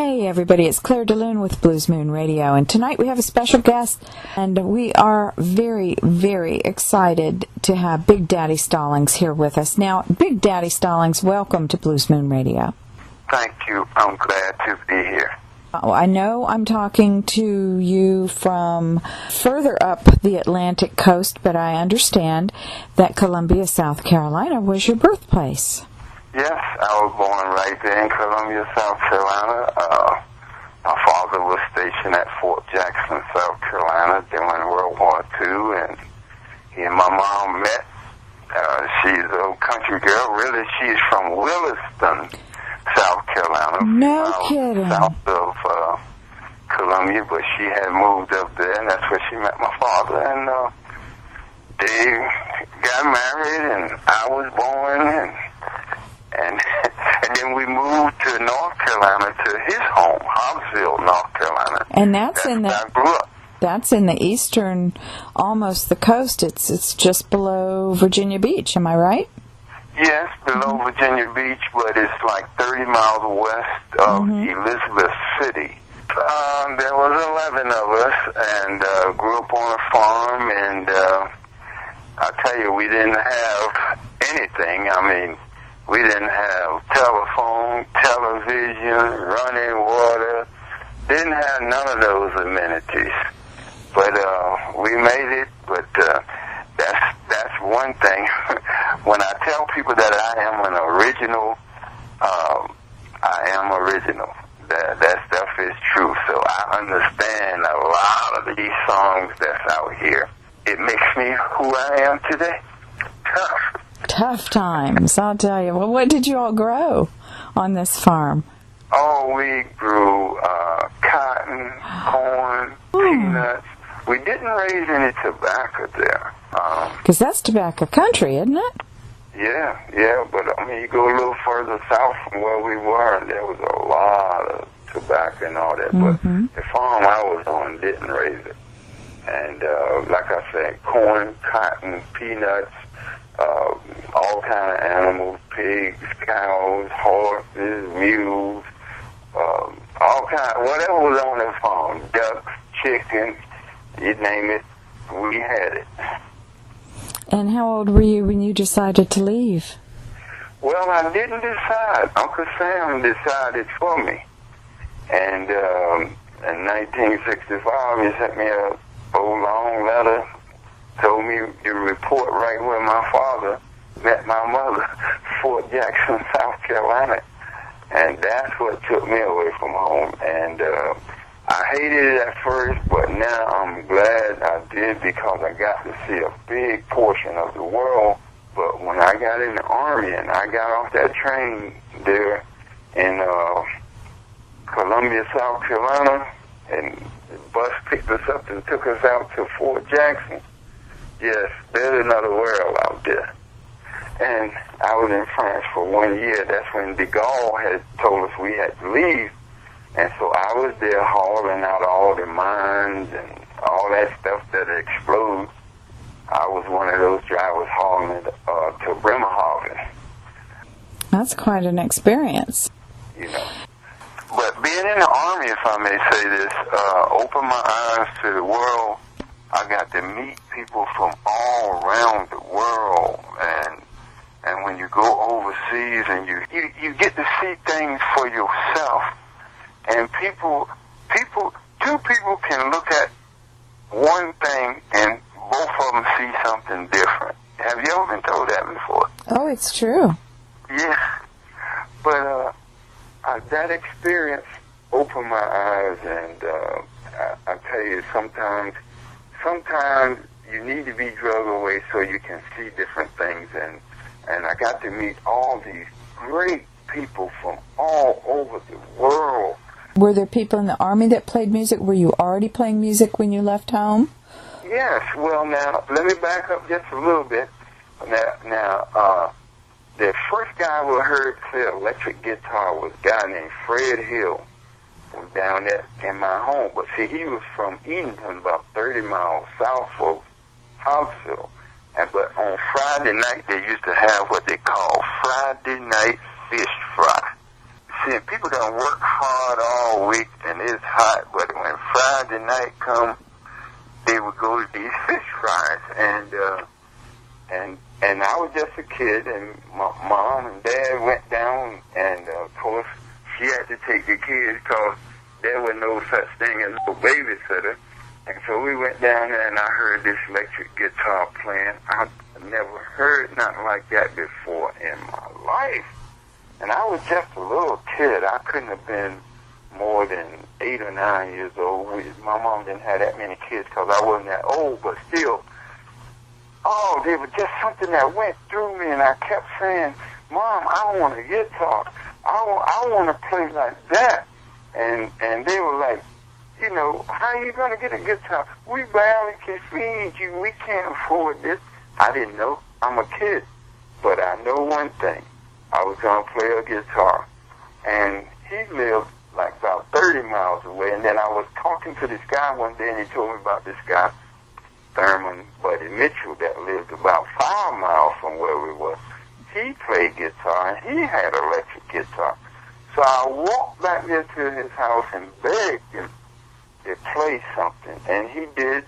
Hey everybody, it's Clair DeLune with Blues Moon Radio, and tonight we have a special guest, and we are very, very excited to have Big Daddy Stallings here with us. Now, Big Daddy Stallings, welcome to Blues Moon Radio. Thank you. I'm glad to be here. I know I'm talking to you from further up the Atlantic coast, but I understand that Columbia, South Carolina was your birthplace. Yes, I was born right there in Columbia, South Carolina. My father was stationed at Fort Jackson, South Carolina during World War II, and he and my mom met. She's a country girl. Really, she's from Williston, South Carolina. No kidding. South of Columbia, but she had moved up there, and that's where she met my father. And they got married, and I was born, and then we moved to North Carolina, to his home, Hobbsville, North Carolina. And that's in where I grew up. That's in the eastern, almost the coast. It's just below Virginia Beach. Am I right? Yes, below Virginia Beach, but it's like 30 miles west of Elizabeth City. There was 11 of us, and grew up on a farm, and I tell you, we didn't have anything. I mean, we didn't have telephone, television, running water. Didn't have none of those amenities. But we made it. But that's one thing. When I tell people that I am an original, I am original. That stuff is true. So I understand a lot of these songs that's out here. It makes me who I am today. Tough times, I'll tell you. Well, what did you all grow on this farm? Oh, we grew cotton, corn, peanuts. We didn't raise any tobacco there. Because that's tobacco country, isn't it? Yeah, but I mean, you go a little further south from where we were, and there was a lot of tobacco and all that. But the farm I was on didn't raise it. And like I said, corn, cotton, peanuts, all kind of animals, pigs, cows, horses, mules, all kind, whatever was on the farm, ducks, chickens, you name it, we had it. And how old were you when you decided to leave? Well, I didn't decide. Uncle Sam decided for me. And in 1965, he sent me a long letter, told me to report right where my father met my mother, Fort Jackson, South Carolina. And that's what took me away from home. And I hated it at first, but now I'm glad I did, because I got to see a big portion of the world. But when I got in the Army and I got off that train there in Columbia, South Carolina, and the bus picked us up and took us out to Fort Jackson, yes, there's another world out there. And I was in France for 1 year. That's when de Gaulle had told us we had to leave. And so I was there hauling out all the mines and all that stuff that explodes. I was one of those drivers hauling it to Bremerhaven. That's quite an experience. You know. But being in the Army, if I may say this, opened my eyes to the world. I got to meet people from all around the world, and when you go overseas and you get to see things for yourself, and two people can look at one thing and both of them see something different. Have you ever been told that before? Oh, it's true. Yeah, but that experience opened my eyes, and I tell you, sometimes you need to be drug away so you can see different things, and I got to meet all these great people from all over the world. Were there people in the Army that played music? Were you already playing music when you left home? Yes. Well, now, let me back up just a little bit. Now, the first guy we heard play electric guitar was a guy named Fred Hill, who was down there in my home. But see, he was from Edenton, about 30 miles south of Hobbsville. But on Friday night, they used to have what they call Friday night fish fry. See, people don't work hard all week, and it's hot, but when Friday night come, they would go to these fish fries, and I was just a kid, and my mom and dad went down, and of course, she had to take the kids because there was no such thing as no babysitter. And so we went down there, and I heard this electric guitar playing. I never heard nothing like that before in my life. And I was just a little kid. I couldn't have been more than 8 or 9 years old. My mom didn't have that many kids because I wasn't that old, but still, oh, there was just something that went through me, and I kept saying, Mom, I want a guitar. I want to play like that. And they were like, you know, how are you going to get a guitar? We barely can feed you. We can't afford this. I didn't know. I'm a kid. But I know one thing. I was going to play a guitar. And he lived like about 30 miles away. And then I was talking to this guy one day, and he told me about this guy, Thurman Buddy Mitchell, that lived about 5 miles from where we were. He played guitar, and he had an electric guitar. So I walked back there to his house and begged him to play something, and he did.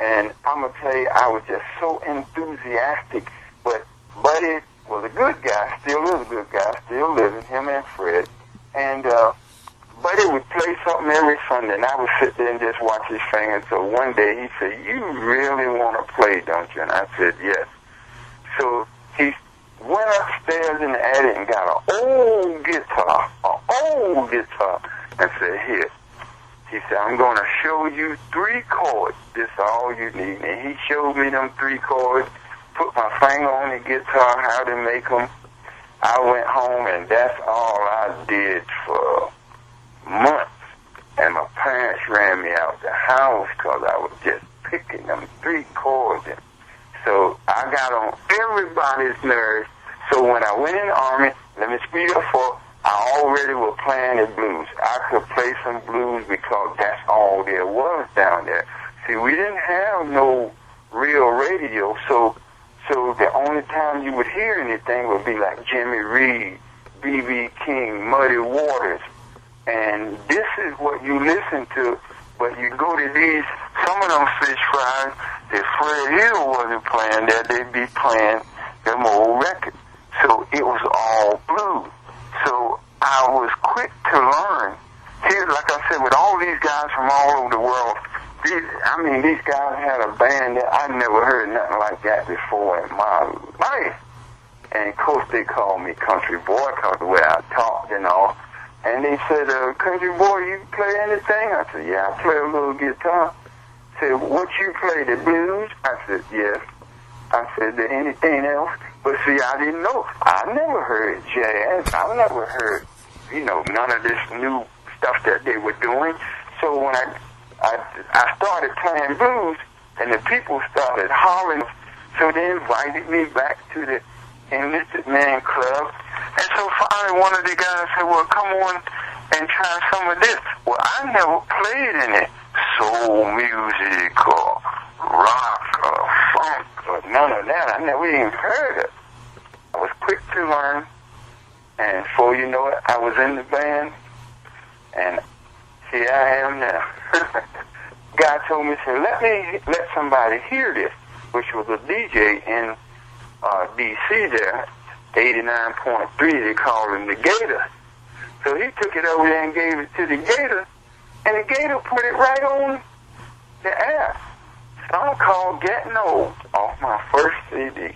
And I'm going to tell you, I was just so enthusiastic. But Buddy was a good guy, still is a good guy, still living, him and Fred. And Buddy would play something every Sunday, and I would sit there and just watch his fingers. So one day he said, you really want to play, don't you? And I said, yes. So he went upstairs in the attic and got an old guitar, and said, here. He said, I'm going to show you 3 chords. This is all you need. And he showed me them 3 chords, put my finger on the guitar, how to make them. I went home, and that's all I did for months. And my parents ran me out the house because I was just picking them 3 chords. And so I got on everybody's nerves. So when I went in the Army, let me speed up for, I already was playing the blues. I could play some blues because that's all there was down there. See, we didn't have no real radio, so the only time you would hear anything would be like Jimmy Reed, B.B. King, Muddy Waters. And this is what you listen to, but you go to these, some of them fish fries, if Fred Hill wasn't playing there, they'd be playing them old records. So it was all blues. So I was quick to learn. Here, like I said, with all these guys from all over the world, these guys had a band that I never heard nothing like that before in my life. And of course they called me country boy because of the way I talked and all. And they said, country boy, you play anything? I said, yeah, I play a little guitar. Said, what you play, the blues? I said, yes. I said, anything else? But see, I didn't know. I never heard jazz. I never heard, none of this new stuff that they were doing. So when I started playing blues, and the people started hollering, so they invited me back to the Enlisted Man Club. And so finally one of the guys said, well, come on and try some of this. Well, I never played in it. Soul music or rock or funk or none of that. I never even heard it. I was quick to learn, and before you know it, I was in the band, and here I am now. God told me, said, let somebody hear this, which was a DJ in D.C. there, 89.3, they called him the Gator. So he took it over there and gave it to the Gator, and the Gator put it right on the air. Song called Getting Old, off my first CD.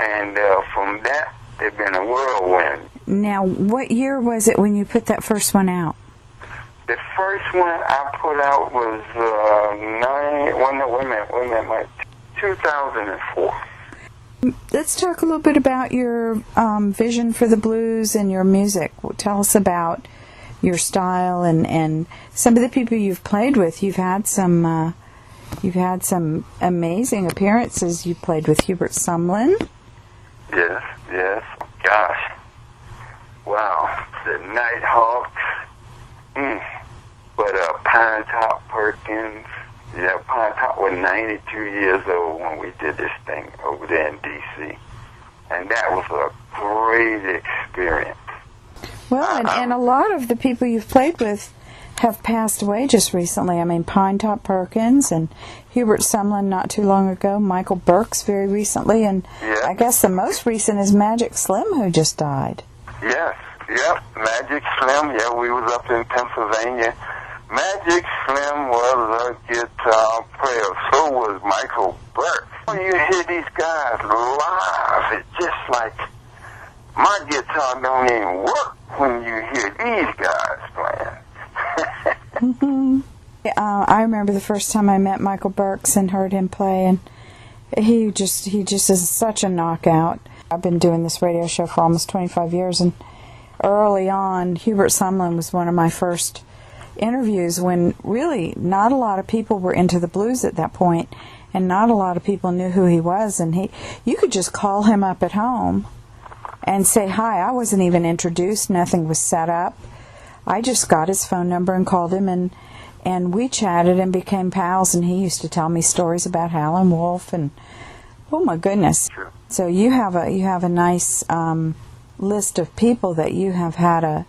And from that, it's been a whirlwind. Now, what year was it when you put that first one out? The first one I put out was 2004. Let's talk a little bit about your vision for the blues and your music. Tell us about your style and some of the people you've played with. You've had some amazing appearances. You played with Hubert Sumlin. Yes. Gosh. Wow. The Nighthawks. But Pine Top Perkins. Yeah, Pine Top was 92 years old when we did this thing over there in D.C. And that was a great experience. Well, and a lot of the people you've played with have passed away just recently. I mean, Pinetop Perkins and Hubert Sumlin not too long ago, Michael Burks very recently, and Yeah. I guess the most recent is Magic Slim, who just died. Yes, yep, Magic Slim, yeah, we was up in Pennsylvania. Magic Slim was a guitar player, so was Michael Burke. When you hear these guys live, it's just like my guitar don't even work when you hear these guys playing. I remember the first time I met Michael Burks and heard him play, and he just is such a knockout. I've been doing this radio show for almost 25 years, and early on, Hubert Sumlin was one of my first interviews when really not a lot of people were into the blues at that point, and not a lot of people knew who he was, and you could just call him up at home and say hi. I wasn't even introduced, nothing was set up. I just got his phone number and called him, and we chatted and became pals, and he used to tell me stories about Howlin' Wolf, and oh my goodness. Sure. So you have a nice list of people that you have had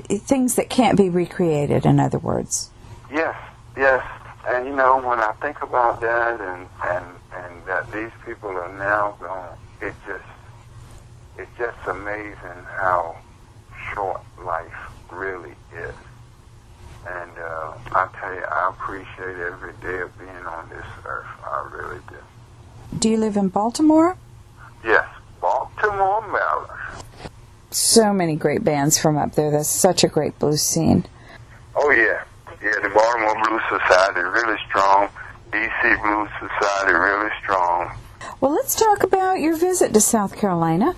things that can't be recreated, in other words. Yes, yes. And you know, when I think about that and that these people are now gone, it's just amazing how short life really is. And I tell you, I appreciate every day of being on this earth. I really do. Do you live in Baltimore? Yes, Baltimore, Maryland. So many great bands from up there. That's such a great blues scene. Oh, yeah. Yeah, the Baltimore Blues Society is really strong. D.C. Blues Society really strong. Well, let's talk about your visit to South Carolina.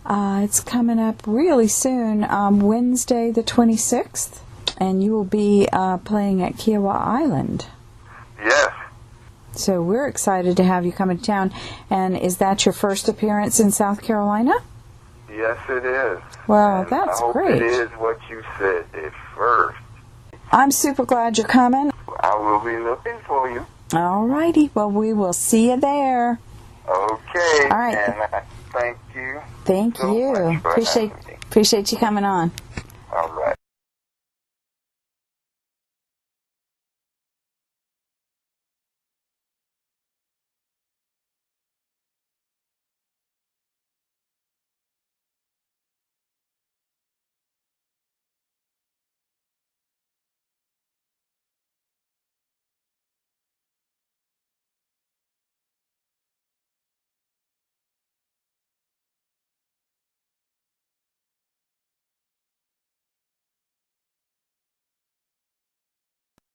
It's coming up really soon, Wednesday the 26th, and you will be playing at Kiawah Island. Yes. So we're excited to have you come to town. And is that your first appearance in South Carolina? Yes, it is. Well, and that's I hope great. it is what you said at first. I'm super glad you're coming. I will be looking for you. All righty. Well, we will see you there. Okay. All right. And I thank you. Thank so you. much for having me. Appreciate you coming on. All right.